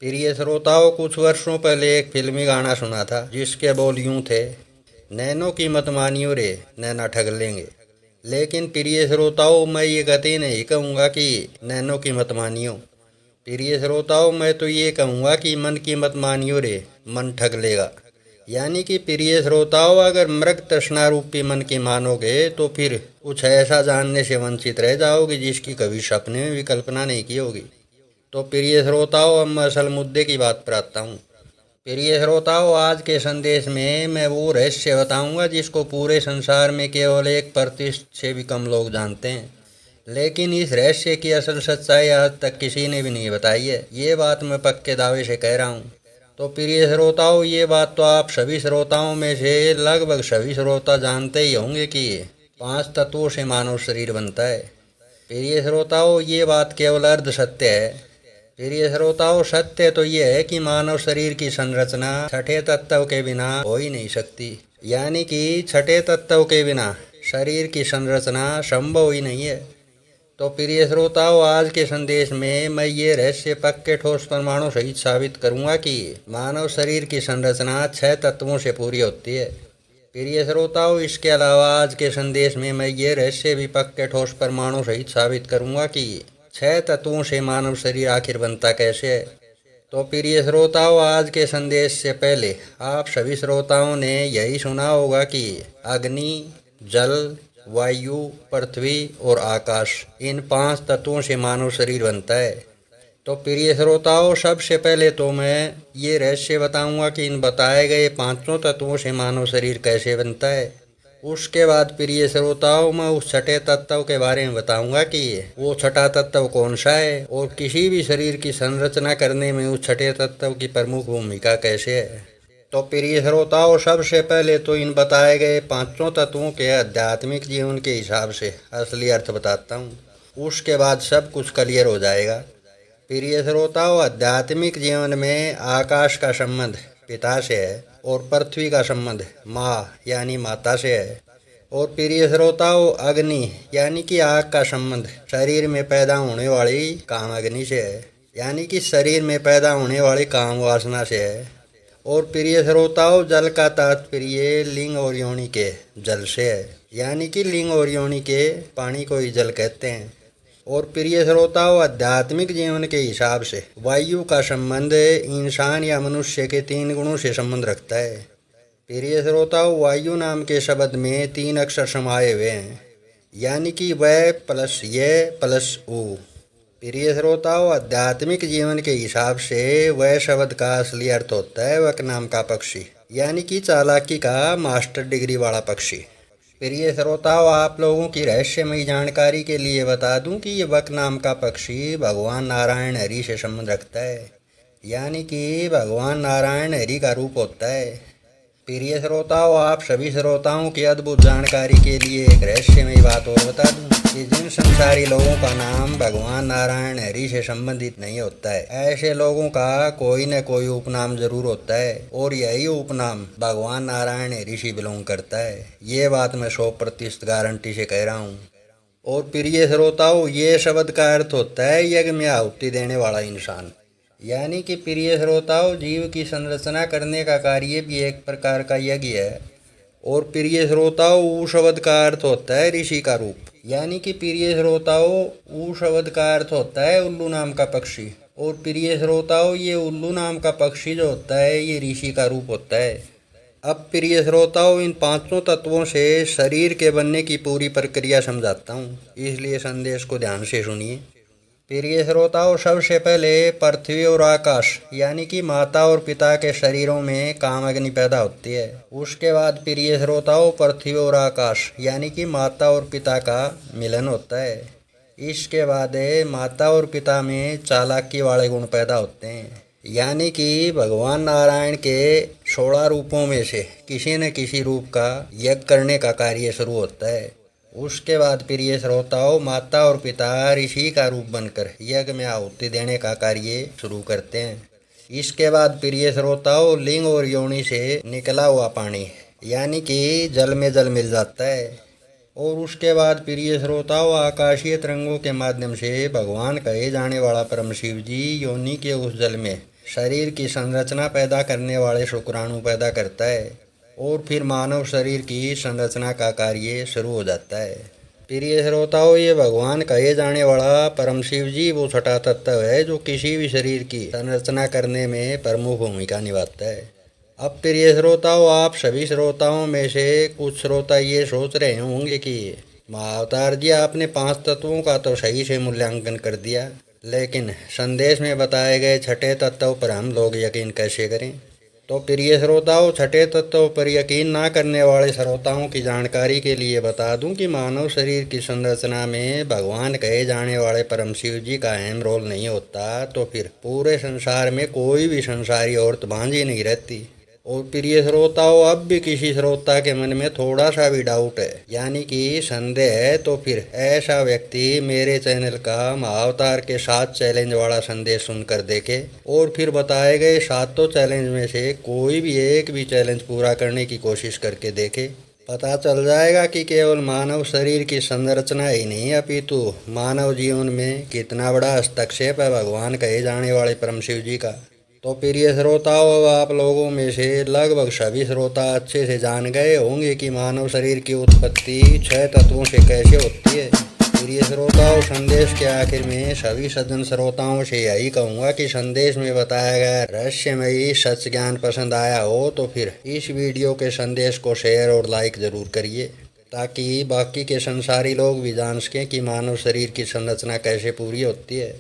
प्रिय श्रोताओं, कुछ वर्षों पहले एक फिल्मी गाना सुना था जिसके बोल यूं थे, नैनो की मत मानियो रे, नैना ठग लेंगे। लेकिन प्रिय श्रोताओं, मैं ये कतई नहीं कहूँगा कि नैनो की मत मानियो। प्रिय श्रोताओं, मैं तो ये कहूँगा कि मन की मत मानियो रे, मन ठग लेगा। यानी कि प्रिय श्रोताओं, अगर मृग तृष्णा रूपी मन की मानोगे तो फिर कुछ ऐसा जानने से वंचित रह जाओगे जिसकी कभी सपने में भी कल्पना नहीं की होगी। तो प्रिय श्रोताओं, अब मैं असल मुद्दे की बात पर आता हूँ। प्रिय श्रोताओं, आज के संदेश में मैं वो रहस्य बताऊंगा जिसको पूरे संसार में केवल 1% से भी कम लोग जानते हैं। लेकिन इस रहस्य की असल सच्चाई आज तक किसी ने भी नहीं बताई है। ये बात मैं पक्के दावे से कह रहा हूँ। तो प्रिय श्रोताओं, ये बात तो आप सभी श्रोताओं में से लगभग सभी श्रोता जानते ही होंगे कि 5 तत्वों से मानव शरीर बनता है। प्रिय श्रोताओं, ये बात केवल अर्ध सत्य है। प्रिय श्रोताओं, सत्य तो ये है कि मानव शरीर की संरचना छठे तत्व के बिना हो ही नहीं सकती। यानी कि छठे तत्व के बिना शरीर की संरचना संभव ही नहीं है। तो प्रिय श्रोताओं, आज के संदेश में मैं ये रहस्य पक्के ठोस प्रमाणों सहित साबित करूंगा कि मानव शरीर की संरचना 6 तत्वों से पूरी होती है। प्रिय श्रोताओं, इसके अलावा आज के संदेश में मैं ये रहस्य भी पक्के ठोस प्रमाणों सहित साबित करूंगा कि 6 तत्वों से मानव शरीर आखिर बनता कैसे है। तो प्रिय श्रोताओं, आज के संदेश से पहले आप सभी श्रोताओं ने यही सुना होगा कि अग्नि, जल, वायु, पृथ्वी और आकाश, इन 5 तत्वों से मानव शरीर बनता है। तो प्रिय श्रोताओं, सबसे पहले तो मैं ये रहस्य बताऊंगा कि इन बताए गए 5 तत्वों से मानव शरीर कैसे बनता है। उसके बाद प्रिय श्रोताओं, मैं उस छठे तत्व के बारे में बताऊंगा कि वो छठा तत्व कौन सा है और किसी भी शरीर की संरचना करने में उस छठे तत्व की प्रमुख भूमिका कैसे है। तो प्रिय श्रोताओं, सबसे पहले तो इन बताए गए 5 तत्वों के आध्यात्मिक जीवन के हिसाब से असली अर्थ बताता हूँ। उसके बाद सब कुछ क्लियर हो जाएगा। प्रिय श्रोताओं, आध्यात्मिक जीवन में आकाश का संबंध पिता से है और पृथ्वी का संबंध माँ यानी माता से है। और प्रिय श्रोताओं, अग्नि यानी कि आग का संबंध शरीर में पैदा होने वाली काम अग्नि से है, यानी कि शरीर में पैदा होने वाली काम वासना से है। और प्रिय श्रोताओं, जल का तात्पर्य लिंग और योनि के जल से है, यानी कि लिंग और योनि के पानी को ही जल कहते हैं। और प्रिय श्रोताओं, आध्यात्मिक जीवन के हिसाब से वायु का संबंध इंसान या मनुष्य के 3 गुणों से संबंध रखता है। प्रिय श्रोताओं, वायु नाम के शब्द में 3 अक्षर समाये हुए हैं, यानी कि वह प्लस ये प्लस ऊ। प्रिय श्रोताओं, आध्यात्मिक जीवन के हिसाब से वह शब्द का असली अर्थ होता है वक नाम का पक्षी, यानी कि चालाकी का मास्टर डिग्री वाला पक्षी। प्रिय श्रोताओं, आप लोगों की रहस्यमयी जानकारी के लिए बता दूं कि ये वक नाम का पक्षी भगवान नारायण हरि से संबंध रखता है, यानी कि भगवान नारायण हरि का रूप होता है। प्रिय श्रोताओं, आप सभी श्रोताओं की अद्भुत जानकारी के लिए एक रहस्यमयी बात और बता दूं कि जिन संसारी लोगों का नाम भगवान नारायण हरि से संबंधित नहीं होता है, ऐसे लोगों का कोई न कोई उपनाम जरूर होता है और यही उपनाम भगवान नारायण हरि से बिलोंग करता है। ये बात मैं 100% गारंटी से कह रहा हूँ। और प्रिय श्रोताओं, ये शब्द का अर्थ होता है यज्ञ में आहुति देने वाला इंसान, यानी कि प्रिय श्रोताओं, जीव की संरचना करने का कार्य भी एक प्रकार का यज्ञ है। और प्रिय श्रोताओं, ऊ शब्द का अर्थ होता है ऋषि का रूप, यानी कि प्रिय श्रोताओं, ऊ शब्द का अर्थ होता है उल्लू नाम का पक्षी। और प्रिय श्रोताओं, ये उल्लू नाम का पक्षी जो होता है ये ऋषि का रूप होता है। अब प्रिय श्रोताओं, इन 5 तत्वों से शरीर के बनने की पूरी प्रक्रिया समझाता हूँ, इसलिए संदेश को ध्यान से सुनिए। प्रिय श्रोताओं, सबसे पहले पृथ्वी और आकाश यानी कि माता और पिता के शरीरों में काम अग्नि पैदा होती है। उसके बाद प्रिय श्रोताओं, पृथ्वी और आकाश यानी कि माता और पिता का मिलन होता है। इसके बाद माता और पिता में चालाकी वाले गुण पैदा होते हैं, यानी कि भगवान नारायण के 16 रूपों में से किसी न किसी रूप का यज्ञ करने का कार्य शुरू होता है। उसके बाद प्रिय श्रोताओं, माता और पिता ऋषि का रूप बनकर यज्ञ में आहुति देने का कार्य शुरू करते हैं। इसके बाद प्रिय श्रोताओं, लिंग और योनि से निकला हुआ पानी यानी कि जल में जल मिल जाता है। और उसके बाद प्रिय श्रोताओं, आकाशीय तरंगों के माध्यम से भगवान कहे जाने वाला परम शिव जी योनि के उस जल में शरीर की संरचना पैदा करने वाले शुक्राणु पैदा करता है और फिर मानव शरीर की संरचना का कार्य शुरू हो जाता है। प्रिय श्रोताओं, ये भगवान कहे जाने वाला परम शिव जी वो छठा तत्व है जो किसी भी शरीर की संरचना करने में प्रमुख भूमिका निभाता है। अब प्रिय श्रोताओं, आप सभी श्रोताओं में से कुछ श्रोता ये सोच रहे होंगे कि महाअवतार जी, आपने 5 तत्वों का तो सही से मूल्यांकन कर दिया, लेकिन संदेश में बताए गए छठे तत्व पर हम लोग यकीन कैसे करें। तो प्रिय श्रोताओं, छठे तत्व पर यकीन ना करने वाले श्रोताओं की जानकारी के लिए बता दूं कि मानव शरीर की संरचना में भगवान कहे जाने वाले परम शिव जी का अहम रोल नहीं होता, तो फिर पूरे संसार में कोई भी संसारी औरत बांझी नहीं रहती। और प्रिय श्रोताओं, अब भी किसी श्रोता के मन में थोड़ा सा भी डाउट है, यानी कि संदेह है, तो फिर ऐसा व्यक्ति मेरे चैनल का महाअवतार के 7 चैलेंज वाला संदेश सुनकर देखे और फिर बताए गए 7 चैलेंज में से कोई भी एक भी चैलेंज पूरा करने की कोशिश करके देखे। पता चल जाएगा कि केवल मानव शरीर की संरचना ही नहीं अपितु मानव जीवन में कितना बड़ा हस्तक्षेप है भगवान कहे जाने वाले परम शिव जी का। तो प्रिय श्रोताओं, अब आप लोगों में से लगभग सभी श्रोता अच्छे से जान गए होंगे कि मानव शरीर की उत्पत्ति 6 तत्वों से कैसे होती है। प्रिय श्रोताओं, संदेश के आखिर में सभी सज्जन श्रोताओं से यही कहूँगा कि संदेश में बताया गया रहस्यमयी सच ज्ञान पसंद आया हो तो फिर इस वीडियो के संदेश को शेयर और लाइक ज़रूर करिए, ताकि बाकी के संसारी लोग भी जान सकें कि मानव शरीर की संरचना कैसे पूरी होती है।